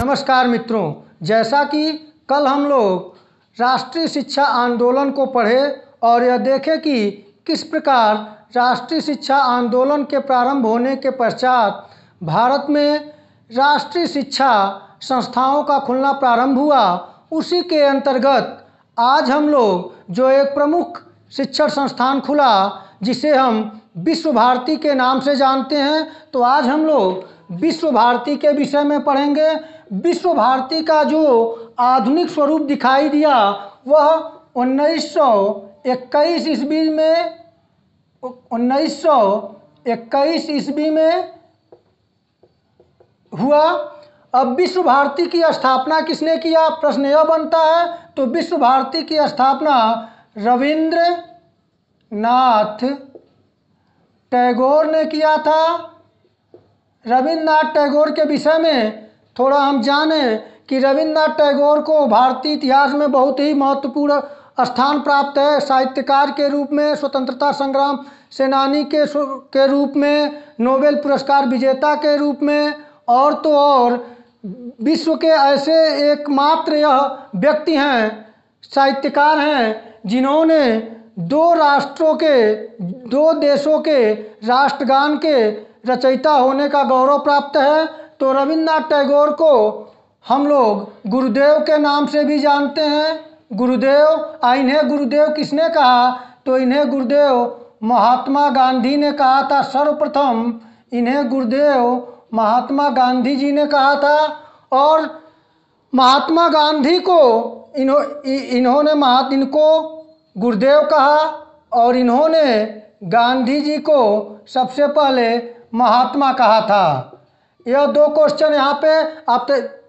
नमस्कार मित्रों, जैसा कि कल हम लोग राष्ट्रीय शिक्षा आंदोलन को पढ़े और यह देखें कि किस प्रकार राष्ट्रीय शिक्षा आंदोलन के प्रारंभ होने के पश्चात भारत में राष्ट्रीय शिक्षा संस्थाओं का खुलना प्रारंभ हुआ। उसी के अंतर्गत आज हम लोग जो एक प्रमुख शिक्षण संस्थान खुला जिसे हम विश्व भारती के नाम से जानते हैं, तो आज हम लोग विश्व भारती के विषय में पढ़ेंगे। विश्व भारती का जो आधुनिक स्वरूप दिखाई दिया वह 1921 ईस्वी में हुआ। अब विश्व भारती की स्थापना किसने किया, प्रश्न यह बनता है। तो विश्व भारती की स्थापना रविंद्रनाथ टैगोर ने किया था। रविंद्रनाथ टैगोर के विषय में थोड़ा हम जानें कि रविंद्रनाथ टैगोर को भारतीय इतिहास में बहुत ही महत्वपूर्ण स्थान प्राप्त है। साहित्यकार के रूप में, स्वतंत्रता संग्राम सेनानी के रूप में, नोबेल पुरस्कार विजेता के रूप में, और तो और विश्व के ऐसे एकमात्र यह व्यक्ति हैं, साहित्यकार हैं, जिन्होंने दो देशों के राष्ट्रगान के रचयिता होने का गौरव प्राप्त है। तो रविंद्रनाथ टैगोर को हम लोग गुरुदेव के नाम से भी जानते हैं। गुरुदेव, इन्हें गुरुदेव किसने कहा, तो इन्हें गुरुदेव महात्मा गांधी ने कहा था। सर्वप्रथम इन्हें गुरुदेव महात्मा गांधी जी ने कहा था। और महात्मा गांधी को इनको गुरुदेव कहा और इन्होंने गांधी जी को सबसे पहले महात्मा कहा था। यह दो क्वेश्चन यहाँ पे आप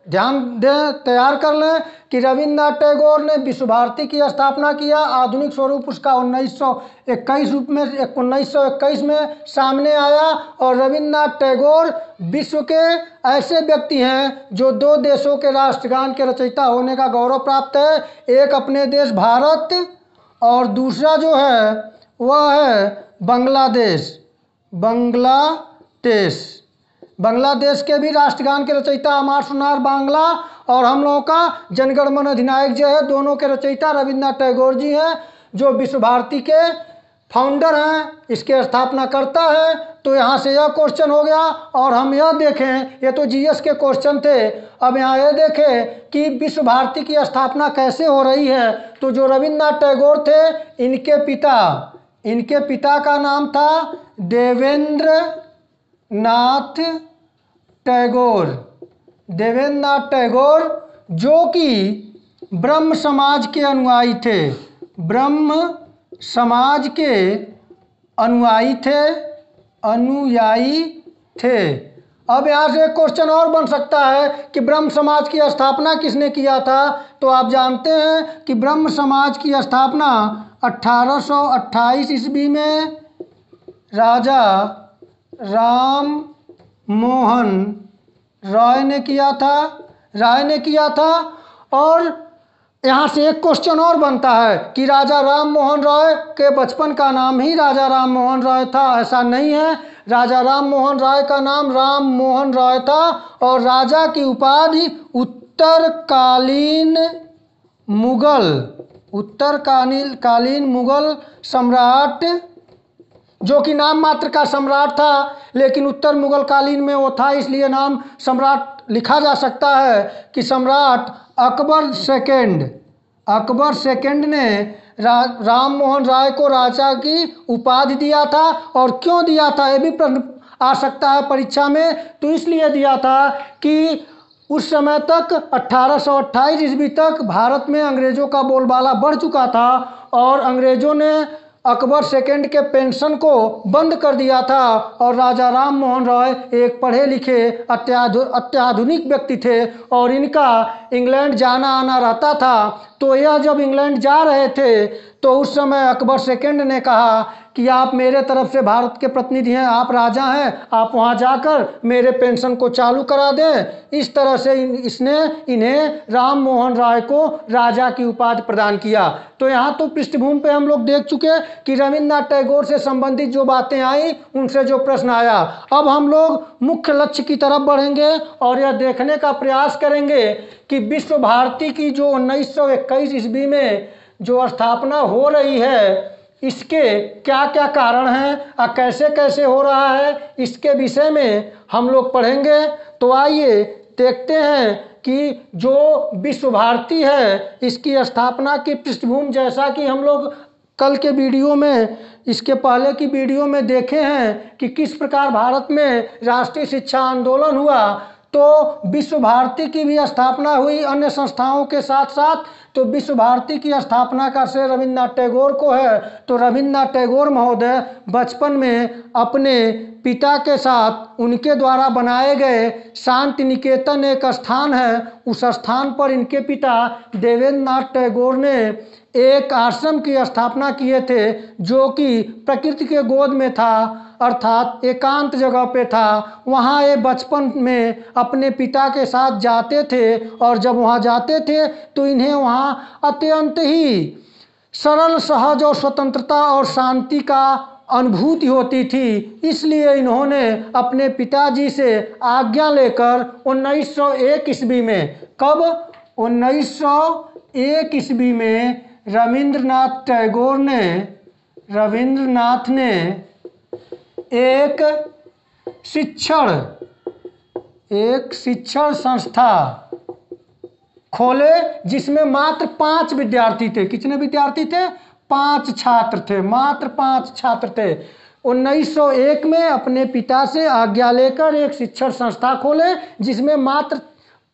ध्यान दें, तैयार कर लें कि रविंद्रनाथ टैगोर ने विश्व भारती की स्थापना किया। आधुनिक स्वरूप उसका 1921 में सामने आया। और रविंद्रनाथ टैगोर विश्व के ऐसे व्यक्ति हैं जो दो देशों के राष्ट्रगान के रचयिता होने का गौरव प्राप्त है। एक अपने देश भारत और दूसरा जो है वह है बांग्लादेश के भी राष्ट्रगान के रचयिता अमर सोनार बांग्ला और हम लोगों का जनगण मन अधिनायक जो है, दोनों के रचयिता रविंद्रनाथ टैगोर जी हैं, जो विश्व भारती के फाउंडर हैं, इसके स्थापना करता है। तो यहाँ से यह क्वेश्चन हो गया। और हम यह देखें, ये तो जीएस के क्वेश्चन थे, अब यहाँ यह देखें कि विश्व भारती की स्थापना कैसे हो रही है। तो जो रविंद्रनाथ टैगोर थे, इनके पिता का नाम था देवेंद्रनाथ टैगोर, जो कि ब्रह्म समाज के अनुयायी थे। अब यहाँ से एक क्वेश्चन और बन सकता है कि ब्रह्म समाज की स्थापना किसने किया था। तो आप जानते हैं कि ब्रह्म समाज की स्थापना 1828 ईस्वी में राजा राम मोहन राय ने किया था। और यहाँ से एक क्वेश्चन और बनता है कि राजा राम मोहन राय के बचपन का नाम ही राजा राम मोहन राय था। ऐसा नहीं है, राजा राम मोहन राय का नाम राम मोहन राय था और राजा की उपाधि उत्तरकालीन मुगल सम्राट, जो कि नाम मात्र का सम्राट था, लेकिन उत्तर मुगल कालीन में वो था, इसलिए नाम सम्राट लिखा जा सकता है कि सम्राट अकबर सेकंड ने राम मोहन राय को राजा की उपाधि दिया था। और क्यों दिया था, ये भी प्रश्न आ सकता है परीक्षा में। तो इसलिए दिया था कि उस समय तक 1828 ईस्वी तक भारत में अंग्रेजों का बोलबाला बढ़ चुका था और अंग्रेजों ने अकबर सेकंड के पेंशन को बंद कर दिया था। और राजा राम मोहन राय एक पढ़े लिखे अत्याधुनिक व्यक्ति थे और इनका इंग्लैंड जाना आना रहता था। तो यह जब इंग्लैंड जा रहे थे तो उस समय अकबर सेकंड ने कहा कि आप मेरे तरफ से भारत के प्रतिनिधि हैं, आप राजा हैं, आप वहां जाकर मेरे पेंशन को चालू करा दें। इस तरह से इसने इन्हें राम मोहन राय को राजा की उपाधि प्रदान किया। तो यहाँ तो पृष्ठभूमि पे हम लोग देख चुके कि रविन्द्रनाथ टैगोर से संबंधित जो बातें आई, उनसे जो प्रश्न आया। अब हम लोग मुख्य लक्ष्य की तरफ बढ़ेंगे और यह देखने का प्रयास करेंगे कि विश्व भारती की जो 1921 ईस्वी में जो स्थापना हो रही है, इसके क्या क्या कारण हैं और कैसे कैसे हो रहा है, इसके विषय में हम लोग पढ़ेंगे। तो आइए देखते हैं कि जो विश्व भारती है, इसकी स्थापना की पृष्ठभूमि, जैसा कि हम लोग कल के वीडियो में, इसके पहले की वीडियो में देखे हैं कि किस प्रकार भारत में राष्ट्रीय शिक्षा आंदोलन हुआ, तो विश्व भारती की भी स्थापना हुई अन्य संस्थाओं के साथ साथ। तो विश्व भारती की स्थापना का श्रेय रविन्द्रनाथ टैगोर को है। तो रविन्द्रनाथ टैगोर महोदय बचपन में अपने पिता के साथ उनके द्वारा बनाए गए शांति निकेतन एक स्थान है, उस स्थान पर इनके पिता देवेंद्र नाथ टैगोर ने एक आश्रम की स्थापना किए थे, जो कि प्रकृति के गोद में था, अर्थात एकांत जगह पे था। वहाँ ये बचपन में अपने पिता के साथ जाते थे और जब वहाँ जाते थे तो इन्हें वहाँ अत्यंत ही सरल, सहज और स्वतंत्रता और शांति का अनुभूति होती थी। इसलिए इन्होंने अपने पिताजी से आज्ञा लेकर 1901 ईस्वी में, कब, 1901 ईस्वी में रविन्द्रनाथ ने एक शिक्षण संस्था खोले, जिसमें मात्र 5 विद्यार्थी थे। कितने विद्यार्थी थे? 5 छात्र थे, मात्र 5 छात्र थे। 1901 में अपने पिता से आज्ञा लेकर एक शिक्षण संस्था खोले, जिसमें मात्र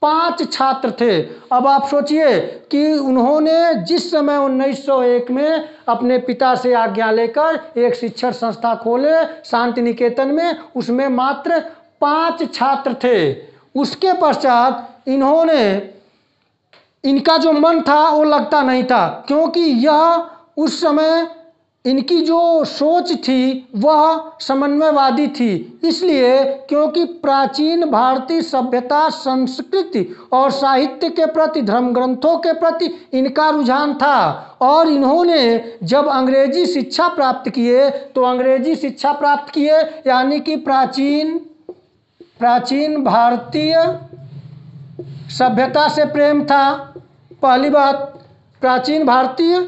5 छात्र थे। अब आप सोचिए कि उन्होंने जिस समय 1901 में अपने पिता से आज्ञा लेकर एक शिक्षण संस्था खोले शांति निकेतन में, उसमें मात्र 5 छात्र थे। उसके पश्चात इनका जो मन था वो लगता नहीं था, क्योंकि यह उस समय इनकी जो सोच थी वह समन्वयवादी थी। इसलिए क्योंकि प्राचीन भारतीय सभ्यता, संस्कृति और साहित्य के प्रति, धर्म ग्रंथों के प्रति इनका रुझान था। और इन्होंने जब अंग्रेजी शिक्षा प्राप्त किए तो अंग्रेजी शिक्षा प्राप्त किए, यानी कि प्राचीन भारतीय सभ्यता से प्रेम था। पहली बात, प्राचीन भारतीय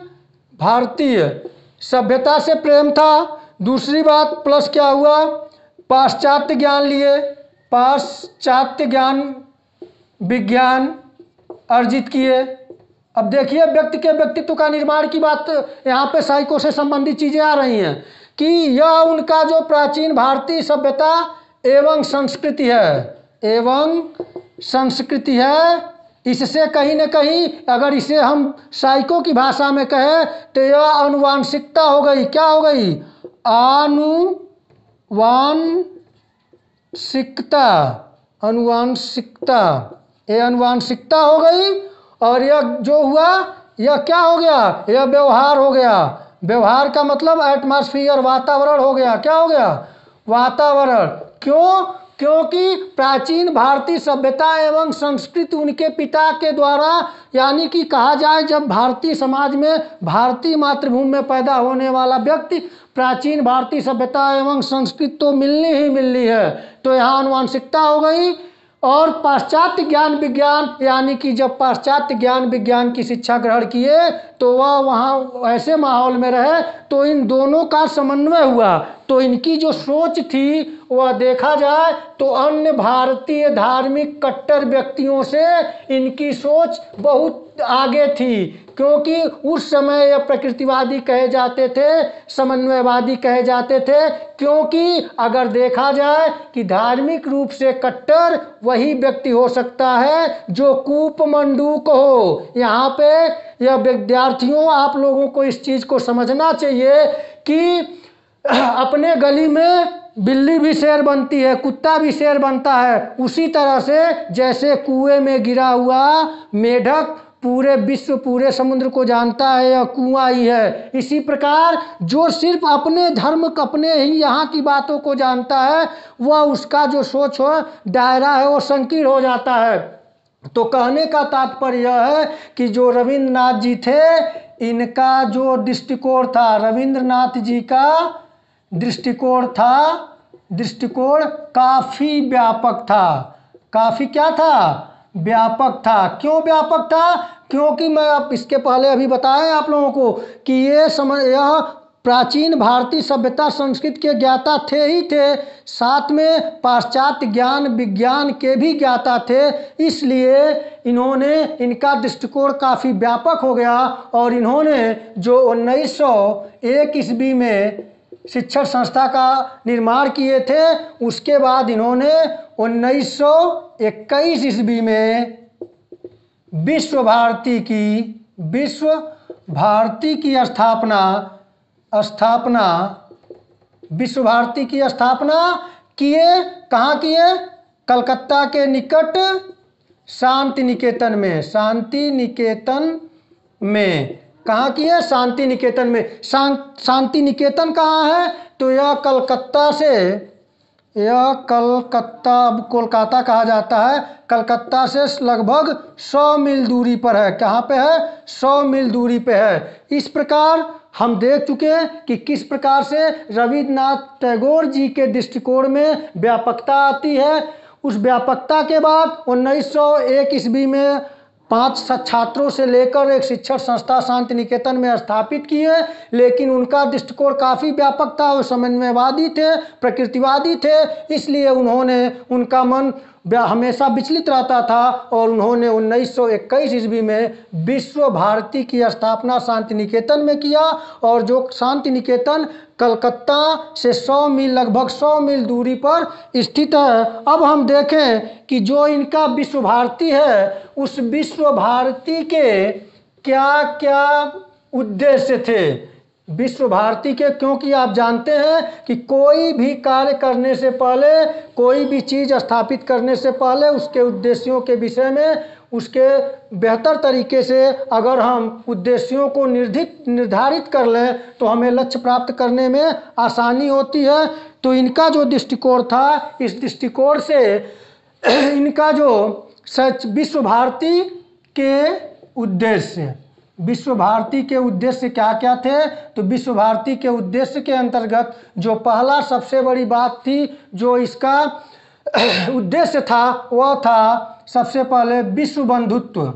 सभ्यता से प्रेम था। दूसरी बात प्लस क्या हुआ, पाश्चात्य ज्ञान लिए, पाश्चात्य ज्ञान विज्ञान अर्जित किए। अब देखिए व्यक्ति के व्यक्तित्व का निर्माण की बात यहाँ पे साइको से संबंधित चीजें आ रही हैं कि यह उनका जो प्राचीन भारतीय सभ्यता एवं संस्कृति है, इससे कहीं न कहीं अगर इसे हम साइको की भाषा में कहें तो यह आनुवांशिकता हो गई। क्या हो गई? आनुवांशिकता, ये आनुवांशिकता हो गई। और यह जो हुआ, यह क्या हो गया? यह व्यवहार हो गया। व्यवहार का मतलब एटमॉस्फेयर, वातावरण हो गया। क्या हो गया? वातावरण। क्यों? क्योंकि प्राचीन भारतीय सभ्यता एवं संस्कृति उनके पिता के द्वारा, यानी कि कहा जाए जब भारतीय समाज में, भारतीय मातृभूमि में पैदा होने वाला व्यक्ति, प्राचीन भारतीय सभ्यता एवं संस्कृति तो मिलनी है। तो यहाँ आनुवांशिकता हो गई। और पाश्चात्य ज्ञान विज्ञान, यानी कि जब पाश्चात्य ज्ञान विज्ञान की शिक्षा ग्रहण किए तो वह वहाँ ऐसे माहौल में रहे तो इन दोनों का समन्वय हुआ। तो इनकी जो सोच थी वह देखा जाए तो अन्य भारतीय धार्मिक कट्टर व्यक्तियों से इनकी सोच बहुत आगे थी, क्योंकि उस समय यह प्रकृतिवादी कहे जाते थे, समन्वयवादी कहे जाते थे। क्योंकि अगर देखा जाए कि धार्मिक रूप से कट्टर वही व्यक्ति हो सकता है जो कूपमंडूक हो। यहाँ पे यह विद्यार्थियों, आप लोगों को इस चीज को समझना चाहिए कि अपने गली में बिल्ली भी शेर बनती है, कुत्ता भी शेर बनता है। उसी तरह से जैसे कुएं में गिरा हुआ मेढक पूरे विश्व पूरे समुद्र को जानता है, यह कुआं ही है। इसी प्रकार जो सिर्फ अपने धर्म अपने ही यहाँ की बातों को जानता है, वह उसका जो सोच हो दायरा है वो संकीर्ण हो जाता है। तो कहने का तात्पर्य यह है कि जो रविंद्रनाथ जी थे, इनका जो दृष्टिकोण था, रविंद्रनाथ जी का दृष्टिकोण काफ़ी व्यापक था। काफ़ी क्या था? व्यापक था। क्यों व्यापक था? क्योंकि मैं अब इसके पहले अभी बताया आप लोगों को कि यह प्राचीन भारतीय सभ्यता संस्कृति के ज्ञाता थे ही थे, साथ में पाश्चात्य ज्ञान विज्ञान के भी ज्ञाता थे। इसलिए इनका दृष्टिकोण काफ़ी व्यापक हो गया और इन्होंने जो 1901 ईस्वी में शिक्षण संस्था का निर्माण किए थे, उसके बाद इन्होंने 1921 ईस्वी में विश्व भारती की स्थापना किए। कहाँ किए? कलकत्ता के निकट शांति निकेतन में। कहाँ किए? शांति निकेतन में। शांति निकेतन कहाँ है? तो यह अब कोलकाता कहा जाता है, कलकत्ता से लगभग 100 मील दूरी पर है। कहाँ पे है? 100 मील दूरी पे है। इस प्रकार हम देख चुके हैं कि किस प्रकार से रविन्द्रनाथ टैगोर जी के दृष्टिकोण में व्यापकता आती है। उस व्यापकता के बाद 1901 ईस्वी में 5 छात्रों से लेकर एक शिक्षण संस्था शांति निकेतन में स्थापित किए, लेकिन उनका दृष्टिकोण काफ़ी व्यापक था। वो समन्वयवादी थे, प्रकृतिवादी थे, इसलिए उनका मन हमेशा विचलित रहता था और उन्होंने 1921 ईस्वी में विश्व भारती की स्थापना शांति निकेतन में किया। और जो शांति निकेतन कलकत्ता से लगभग 100 मील दूरी पर स्थित है। अब हम देखें कि जो इनका विश्व भारती है, उस विश्व भारती के क्या क्या उद्देश्य थे विश्व भारती के। क्योंकि आप जानते हैं कि कोई भी कार्य करने से पहले, कोई भी चीज़ स्थापित करने से पहले उसके उद्देश्यों के विषय में, उसके बेहतर तरीके से अगर हम उद्देश्यों को निर्धारित कर लें तो हमें लक्ष्य प्राप्त करने में आसानी होती है। तो इनका जो दृष्टिकोण था, इस दृष्टिकोण से इनका जो विश्व भारती के उद्देश्य क्या क्या थे? तो विश्व भारती के उद्देश्य के अंतर्गत जो पहला सबसे बड़ी बात थी, जो इसका उद्देश्य था, वह था सबसे पहले विश्व बंधुत्व।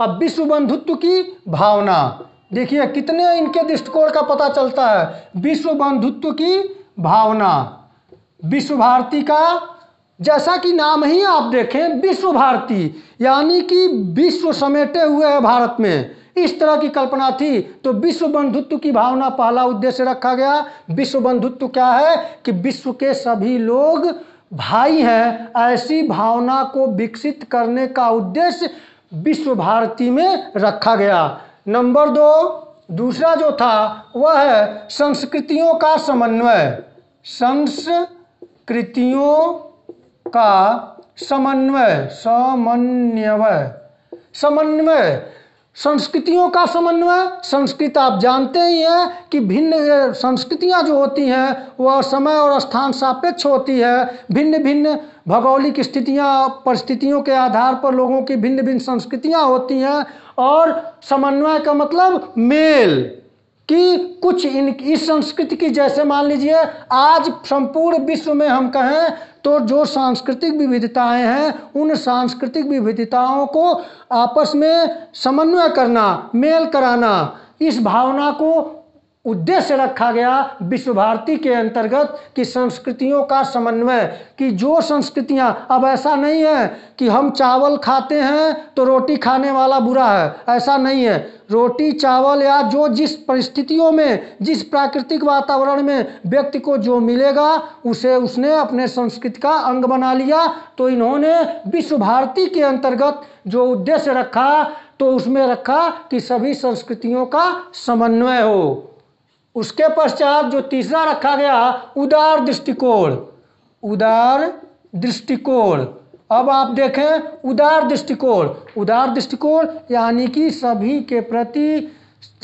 अब विश्व बंधुत्व की भावना देखिए कितने इनके दृष्टिकोण का पता चलता है। विश्व बंधुत्व की भावना, विश्व भारती का जैसा कि नाम ही आप देखें, विश्व भारती यानी कि विश्व समेटे हुए है भारत में, इस तरह की कल्पना थी। तो विश्व बंधुत्व की भावना पहला उद्देश्य रखा गया। विश्व बंधुत्व क्या है? कि विश्व के सभी लोग भाई हैं, ऐसी भावना को विकसित करने का उद्देश्य विश्व भारती में रखा गया। नंबर 2, दूसरा जो था वह है संस्कृतियों का समन्वय। संस्कृतियों का समन्वय। संस्कृत आप जानते ही हैं कि भिन्न संस्कृतियां जो होती हैं वह समय और स्थान सापेक्ष होती है। भिन्न भिन्न भौगोलिक परिस्थितियों के आधार पर लोगों की भिन्न भिन्न संस्कृतियां होती हैं। और समन्वय का मतलब मेल, कि कुछ इस संस्कृति की, जैसे मान लीजिए आज संपूर्ण विश्व में हम कहें तो जो सांस्कृतिक विविधताएं हैं, उन सांस्कृतिक विविधताओं को आपस में समन्वय करना, मेल कराना, इस भावना को उद्देश्य रखा गया विश्व भारती के अंतर्गत कि संस्कृतियों का समन्वय। कि जो संस्कृतियां, अब ऐसा नहीं है कि हम चावल खाते हैं तो रोटी खाने वाला बुरा है, ऐसा नहीं है। रोटी चावल या जो जिस परिस्थितियों में, जिस प्राकृतिक वातावरण में व्यक्ति को जो मिलेगा उसे उसने अपने संस्कृति का अंग बना लिया। तो इन्होंने विश्व भारती के अंतर्गत जो उद्देश्य रखा तो उसमें रखा कि सभी संस्कृतियों का समन्वय हो। उसके पश्चात जो तीसरा रखा गया, उदार दृष्टिकोण। दृष्टिकोण। अब आप देखें उदार दृष्टिकोण। उदार दृष्टिकोण यानी कि सभी के प्रति,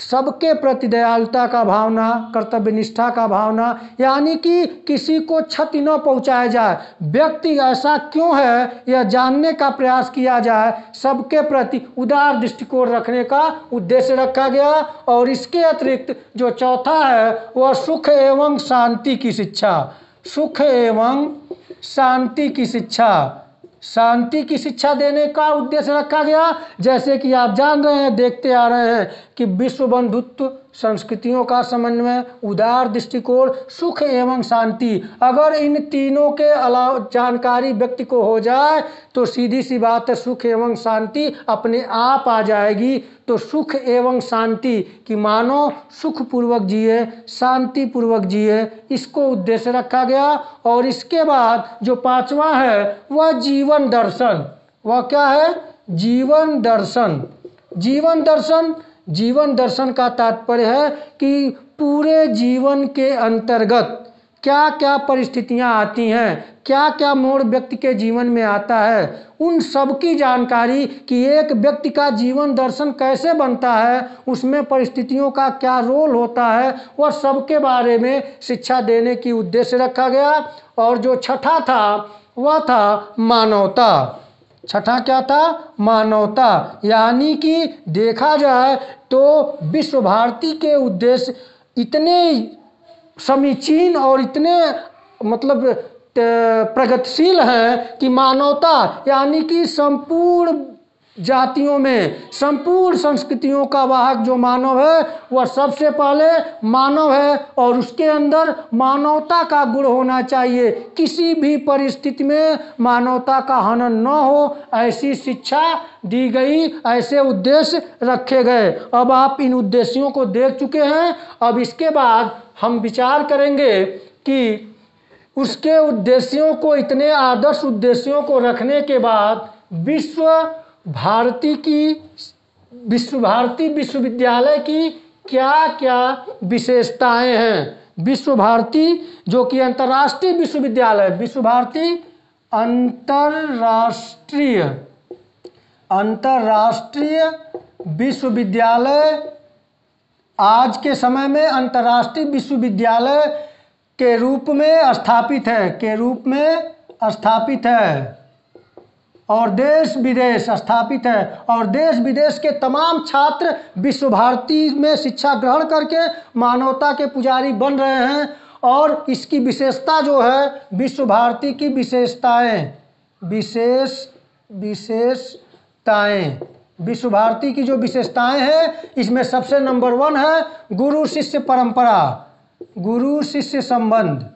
सबके प्रति दयालुता का भावना, कर्तव्य निष्ठा का भावना, यानी कि किसी को क्षति न पहुंचाया जाए, व्यक्ति ऐसा क्यों है यह जानने का प्रयास किया जाए, सबके प्रति उदार दृष्टिकोण रखने का उद्देश्य रखा गया। और इसके अतिरिक्त जो चौथा है वह सुख एवं शांति की शिक्षा। सुख एवं शांति की शिक्षा, शांति की शिक्षा देने का उद्देश्य रखा गया। जैसे कि आप जान रहे हैं, देखते आ रहे हैं कि विश्व बंधुत्व, संस्कृतियों का समन्वय, उदार दृष्टिकोण, सुख एवं शांति, अगर इन तीनों के अलावा जानकारी व्यक्ति को हो जाए तो सीधी सी बात है सुख एवं शांति अपने आप आ जाएगी। तो सुख एवं शांति कि मानव सुखपूर्वक जिए, शांतिपूर्वक जिए, इसको उद्देश्य रखा गया। और इसके बाद जो पांचवा है वह जीवन दर्शन। वह क्या है? जीवन दर्शन। जीवन दर्शन, जीवन दर्शन का तात्पर्य है कि पूरे जीवन के अंतर्गत क्या क्या परिस्थितियां आती हैं, क्या क्या मोड़ व्यक्ति के जीवन में आता है, उन सब की जानकारी कि एक व्यक्ति का जीवन दर्शन कैसे बनता है, उसमें परिस्थितियों का क्या रोल होता है, वह सब के बारे में शिक्षा देने की उद्देश्य रखा गया। और जो छठा था वह था मानवता। छठा क्या था? मानवता। यानी कि देखा जाए तो विश्व भारती के उद्देश्य इतने समीचीन और इतने मतलब प्रगतिशील हैं कि मानवता यानी कि संपूर्ण जातियों में, संपूर्ण संस्कृतियों का वाहक जो मानव है वह सबसे पहले मानव है और उसके अंदर मानवता का गुण होना चाहिए। किसी भी परिस्थिति में मानवता का हनन न हो, ऐसी शिक्षा दी गई, ऐसे उद्देश्य रखे गए। अब आप इन उद्देश्यों को देख चुके हैं। अब इसके बाद हम विचार करेंगे कि उसके उद्देश्यों को, इतने आदर्श उद्देश्यों को रखने के बाद विश्व भारती विश्वविद्यालय की क्या क्या विशेषताएं हैं। विश्व भारती जो कि अंतर्राष्ट्रीय विश्वविद्यालय, विश्व भारती अंतर्राष्ट्रीय विश्वविद्यालय आज के समय में अंतर्राष्ट्रीय विश्वविद्यालय के रूप में स्थापित है, और देश विदेश स्थापित है, और देश विदेश के तमाम छात्र विश्व भारती में शिक्षा ग्रहण करके मानवता के पुजारी बन रहे हैं। और इसकी विशेषता जो है, विश्व भारती की विशेषताएं, विश्व भारती की जो विशेषताएं हैं, इसमें सबसे नंबर 1 है गुरु शिष्य परंपरा, गुरु शिष्य संबंध।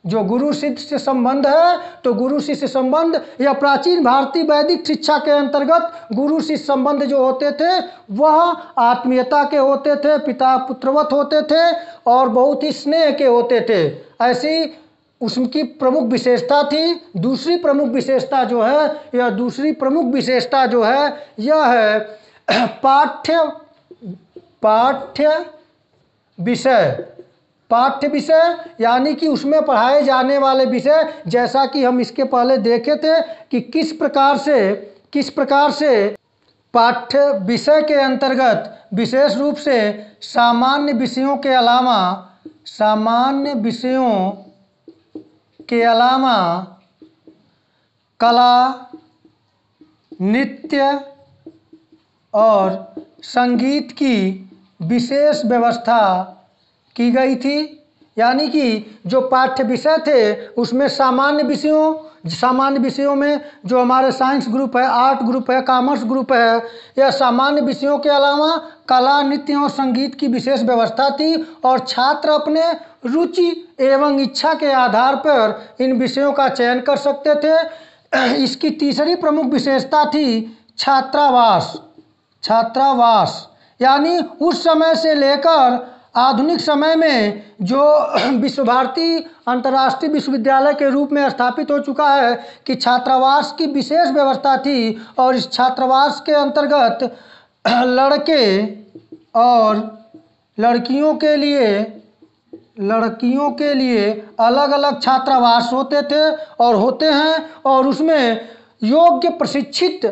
जो गुरु शिष्य संबंध है, तो गुरु शिष्य संबंध यह प्राचीन भारतीय वैदिक शिक्षा के अंतर्गत गुरु शिष्य संबंध जो होते थे वह आत्मीयता के होते थे, पिता पुत्रवत होते थे और बहुत ही स्नेह के होते थे। ऐसी उसकी प्रमुख विशेषता थी। दूसरी प्रमुख विशेषता जो है यह है पाठ्य विषय, यानी कि उसमें पढ़ाए जाने वाले विषय, जैसा कि हम इसके पहले देखे थे कि किस प्रकार से पाठ्य विषय के अंतर्गत विशेष रूप से सामान्य विषयों के अलावा कला, नृत्य और संगीत की विशेष व्यवस्था की गई थी। यानी कि जो पाठ्य विषय थे उसमें सामान्य विषयों में जो हमारे साइंस ग्रुप है, आर्ट ग्रुप है, कॉमर्स ग्रुप है, यह सामान्य विषयों के अलावा कला, नृत्य और संगीत की विशेष व्यवस्था थी। और छात्र अपने रुचि एवं इच्छा के आधार पर इन विषयों का चयन कर सकते थे। इसकी तीसरी प्रमुख विशेषता थी छात्रावास, यानी उस समय से लेकर आधुनिक समय में जो विश्व भारती अंतर्राष्ट्रीय विश्वविद्यालय के रूप में स्थापित हो चुका है कि छात्रावास की विशेष व्यवस्था थी। और इस छात्रावास के अंतर्गत लड़के और लड़कियों के लिए लड़कियों के लिए अलग अलग छात्रावास होते थे और होते हैं, और उसमें योग्य प्रशिक्षित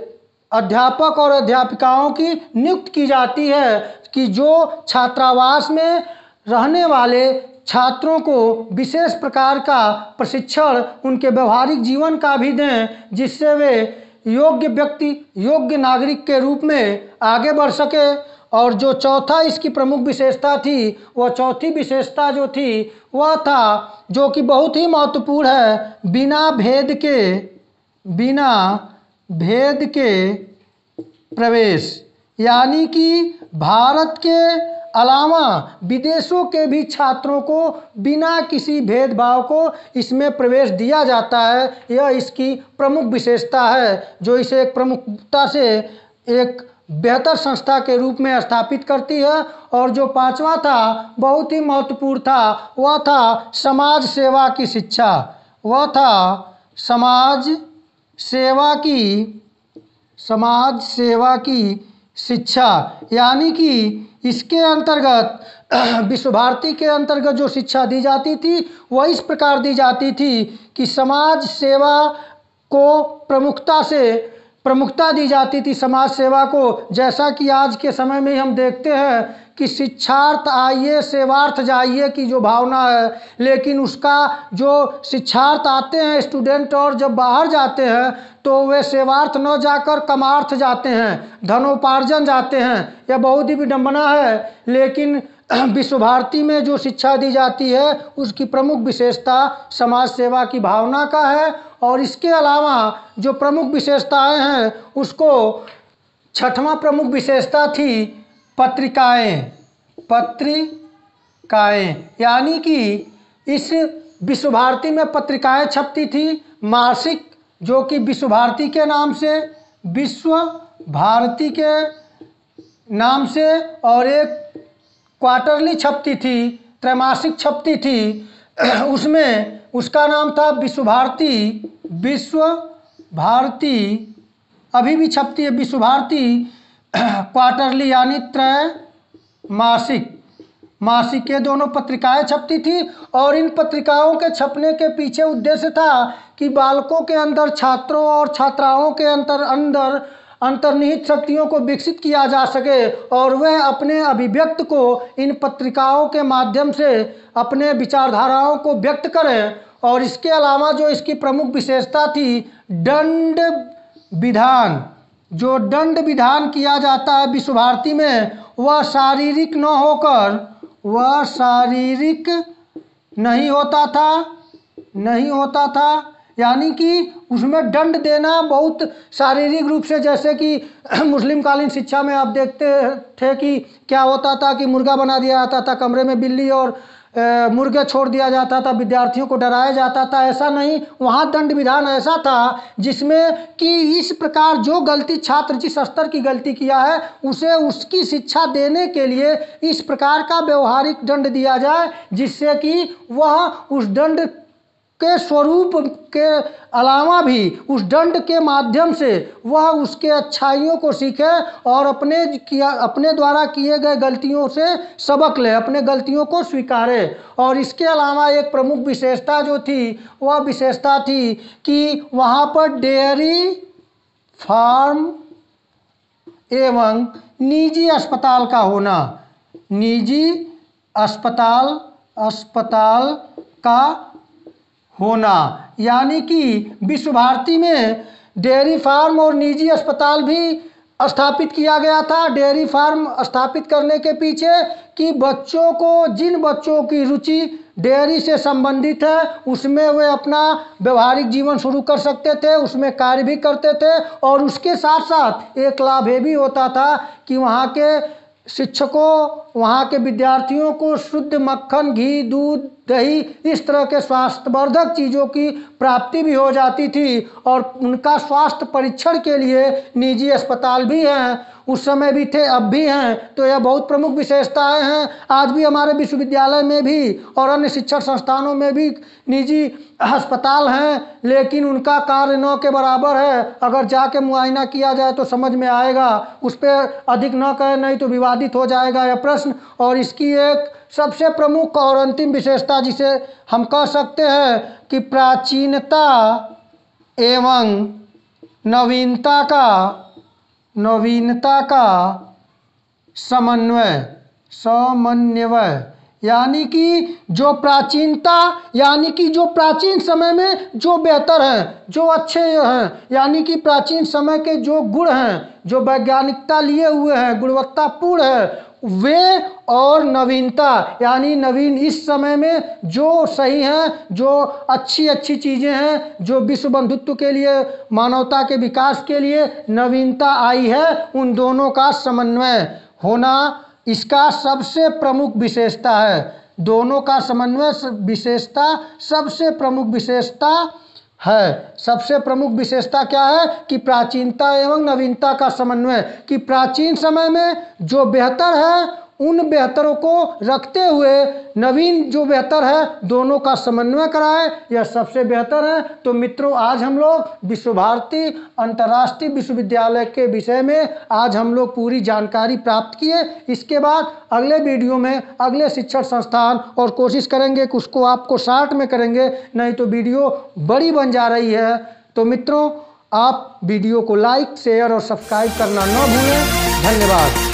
अध्यापक और अध्यापिकाओं की नियुक्ति की जाती है कि जो छात्रावास में रहने वाले छात्रों को विशेष प्रकार का प्रशिक्षण उनके व्यवहारिक जीवन का भी दें, जिससे वे योग्य व्यक्ति, योग्य नागरिक के रूप में आगे बढ़ सके। और जो चौथा इसकी प्रमुख विशेषता थी, वह चौथी विशेषता जो थी वह था, जो कि बहुत ही महत्वपूर्ण है, बिना भेद के प्रवेश। यानी कि भारत के अलावा विदेशों के भी छात्रों को बिना किसी भेदभाव को इसमें प्रवेश दिया जाता है। यह इसकी प्रमुख विशेषता है, जो इसे एक प्रमुखता से एक बेहतर संस्था के रूप में स्थापित करती है। और जो पांचवा था, बहुत ही महत्वपूर्ण था, वह था समाज सेवा की शिक्षा। वह था समाज सेवा की शिक्षा। यानी कि इसके अंतर्गत विश्व भारती के अंतर्गत जो शिक्षा दी जाती थी वह इस प्रकार दी जाती थी कि समाज सेवा को प्रमुखता दी जाती थी, समाज सेवा को। जैसा कि आज के समय में हम देखते हैं कि शिक्षार्थ आइए सेवार्थ जाइए की जो भावना है, लेकिन उसका जो शिक्षार्थ आते हैं स्टूडेंट और जब बाहर जाते हैं तो वे सेवार्थ न जाकर कमार्थ जाते हैं, धनोपार्जन जाते हैं। यह बहुत ही विडंबना है, लेकिन विश्व भारती में जो शिक्षा दी जाती है उसकी प्रमुख विशेषता समाज सेवा की भावना का है। और इसके अलावा जो प्रमुख विशेषताएं हैं उसको छठवां प्रमुख विशेषता थी पत्रिकाएं। यानी कि इस विश्व भारती में पत्रिकाएं छपती थी, मासिक जो कि विश्व भारती के नाम से, और एक क्वार्टरली छपती थी, त्रैमासिक छपती थी। उसमें उसका नाम था विश्व भारती अभी भी छपती है, विश्व भारती क्वार्टरली यानी मासिक के दोनों पत्रिकाएं छपती थी। और इन पत्रिकाओं के छपने के पीछे उद्देश्य था कि बालकों के अंदर, छात्रों और छात्राओं के अंदर अंतर्निहित शक्तियों को विकसित किया जा सके और वह अपने अभिव्यक्त को इन पत्रिकाओं के माध्यम से अपने विचारधाराओं को व्यक्त करें। और इसके अलावा जो इसकी प्रमुख विशेषता थी दंड विधान, जो दंड विधान किया जाता है विश्व भारती में, वह शारीरिक नहीं होता था। यानी कि उसमें दंड देना बहुत शारीरिक रूप से, जैसे कि मुस्लिम कालीन शिक्षा में आप देखते थे कि क्या होता था कि मुर्गा बना दिया जाता था, कमरे में बिल्ली और मुर्गे छोड़ दिया जाता था, विद्यार्थियों को डराया जाता था। ऐसा नहीं, वहाँ दंड विधान ऐसा था जिसमें कि इस प्रकार जो गलती छात्र जिस स्तर की गलती किया है उसे उसकी शिक्षा देने के लिए इस प्रकार का व्यवहारिक दंड दिया जाए, जिससे कि वह उस दंड के स्वरूप के अलावा भी उस दंड के माध्यम से वह उसके अच्छाइयों को सीखे और अपने द्वारा किए गए गलतियों से सबक ले, अपने गलतियों को स्वीकारे। और इसके अलावा एक प्रमुख विशेषता जो थी वह विशेषता थी कि वहाँ पर डेयरी फार्म एवं निजी अस्पताल का होना, निजी अस्पताल का होना। यानी कि विश्व भारती में डेयरी फार्म और निजी अस्पताल भी स्थापित किया गया था। डेयरी फार्म स्थापित करने के पीछे कि जिन बच्चों की रुचि डेयरी से संबंधित है उसमें वे अपना व्यवहारिक जीवन शुरू कर सकते थे, उसमें कार्य भी करते थे। और उसके साथ साथ एक लाभ ये भी होता था कि वहाँ के शिक्षकों, वहाँ के विद्यार्थियों को शुद्ध मक्खन, घी, दूध, दही इस तरह के स्वास्थ्यवर्धक चीज़ों की प्राप्ति भी हो जाती थी। और उनका स्वास्थ्य परीक्षण के लिए निजी अस्पताल भी हैं, उस समय भी थे, अब भी हैं। तो यह बहुत प्रमुख विशेषताएं हैं। आज भी हमारे विश्वविद्यालय में भी और अन्य शिक्षण संस्थानों में भी निजी अस्पताल हैं, लेकिन उनका कार्य न के बराबर है। अगर जाके मुआयना किया जाए तो समझ में आएगा, उस पर अधिक न कहें, नहीं तो विवादित हो जाएगा यह प्रश्न। और इसकी एक सबसे प्रमुख और अंतिम विशेषता जिसे हम कह सकते हैं कि प्राचीनता एवं नवीनता का समन्वय यानी कि जो प्राचीनता यानी कि जो प्राचीन समय में जो बेहतर हैं, जो अच्छे हैं, यानी कि प्राचीन समय के जो गुण हैं, जो वैज्ञानिकता लिए हुए हैं, गुणवत्तापूर्ण है वे, और नवीनता यानी नवीन इस समय में जो सही हैं, जो अच्छी चीज़ें हैं, जो विश्व बंधुत्व के लिए, मानवता के विकास के लिए नवीनता आई है, उन दोनों का समन्वय होना इसका सबसे प्रमुख विशेषता है। दोनों का समन्वय विशेषता सबसे प्रमुख विशेषता है। सबसे प्रमुख विशेषता क्या है कि प्राचीनता एवं नवीनता का समन्वय, कि प्राचीन समय में जो बेहतर है उन बेहतरों को रखते हुए नवीन जो बेहतर है दोनों का समन्वय कराए, यह सबसे बेहतर है। तो मित्रों, आज हम लोग विश्व भारती अंतर्राष्ट्रीय विश्वविद्यालय के विषय में आज हम लोग पूरी जानकारी प्राप्त किए। इसके बाद अगले वीडियो में अगले शिक्षण संस्थान और कोशिश करेंगे कि उसको आपको शॉर्ट में करेंगे, नहीं तो वीडियो बड़ी बन जा रही है। तो मित्रों, आप वीडियो को लाइक, शेयर और सब्सक्राइब करना न भूलें। धन्यवाद।